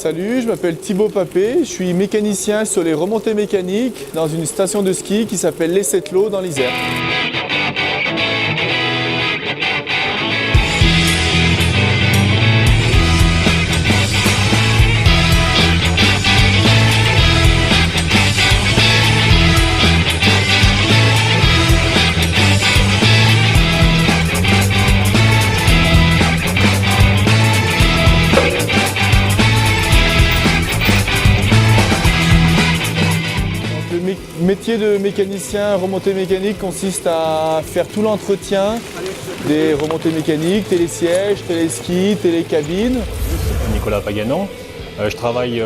Salut, je m'appelle Thibaut Papé, je suis mécanicien sur les remontées mécaniques dans une station de ski qui s'appelle Les Sept-Lots dans l'Isère. Le métier de mécanicien remontée mécanique consiste à faire tout l'entretien des remontées mécaniques, télésièges, téléskis, télécabines. Nicolas Paganon. Je travaille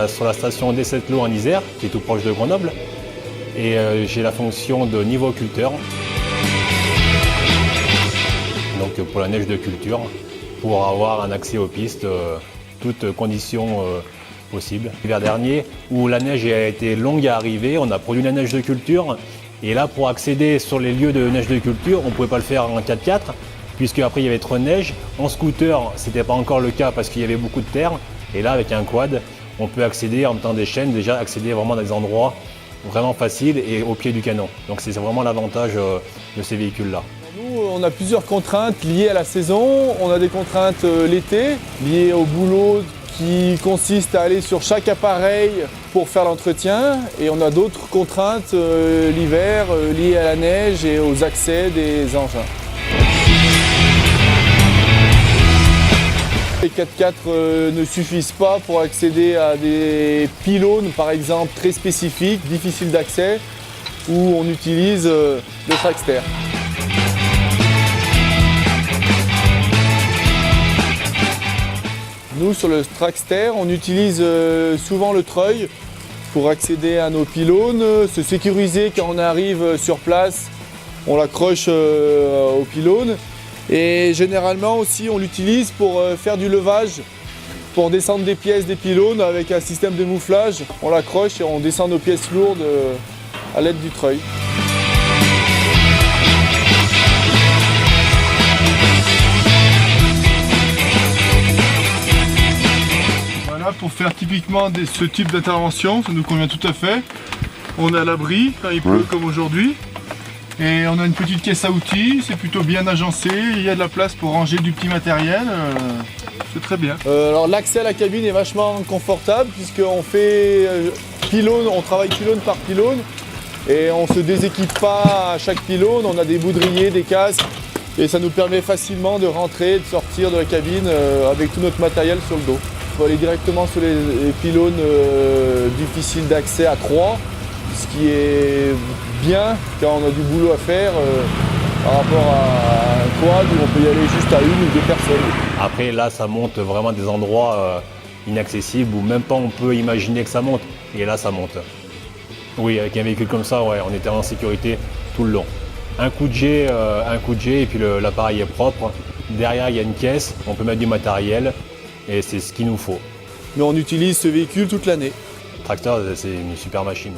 sur la station des Sept-Lots en Isère, qui est tout proche de Grenoble. Et j'ai la fonction de niveau occulteur. Donc pour la neige de culture, pour avoir un accès aux pistes, toutes conditions possible. L'hiver dernier, où la neige a été longue à arriver, on a produit la neige de culture. Et là, pour accéder sur les lieux de neige de culture, on ne pouvait pas le faire en 4x4, puisque après il y avait trop de neige. En scooter, ce n'était pas encore le cas parce qu'il y avait beaucoup de terre. Et là, avec un quad, on peut accéder en mettant des chaînes, déjà accéder vraiment dans des endroits vraiment faciles et au pied du canon. Donc c'est vraiment l'avantage de ces véhicules-là. Nous, on a plusieurs contraintes liées à la saison. On a des contraintes l'été, liées au boulot, qui consiste à aller sur chaque appareil pour faire l'entretien, et on a d'autres contraintes l'hiver liées à la neige et aux accès des engins. Les 4x4 ne suffisent pas pour accéder à des pylônes par exemple très spécifiques, difficiles d'accès, où on utilise le Trackster. Nous, sur le Trackster, on utilise souvent le treuil pour accéder à nos pylônes, se sécuriser quand on arrive sur place, on l'accroche au pylône. Et généralement aussi, on l'utilise pour faire du levage, pour descendre des pièces des pylônes avec un système de mouflage. On l'accroche et on descend nos pièces lourdes à l'aide du treuil. Pour faire typiquement ce type d'intervention, ça nous convient tout à fait. On est à l'abri quand il pleut comme aujourd'hui. Et on a une petite caisse à outils, c'est plutôt bien agencé, il y a de la place pour ranger du petit matériel, c'est très bien. Alors l'accès à la cabine est vachement confortable puisqu'on fait pylône, on travaille pylône par pylône et on ne se déséquipe pas à chaque pylône, on a des baudriers, des casques et ça nous permet facilement de rentrer et de sortir de la cabine avec tout notre matériel sur le dos. On peut aller directement sur les pylônes difficiles d'accès à 3, ce qui est bien quand on a du boulot à faire par rapport à un quad où on peut y aller juste à 1 ou 2 personnes. Après là, ça monte vraiment des endroits inaccessibles où même pas on peut imaginer que ça monte. Et là, ça monte. Oui, avec un véhicule comme ça, ouais, on était en sécurité tout le long. Un coup de jet et puis l'appareil est propre. Derrière, il y a une caisse, on peut mettre du matériel. Et c'est ce qu'il nous faut. Mais on utilise ce véhicule toute l'année. Le tracteur, c'est une super machine.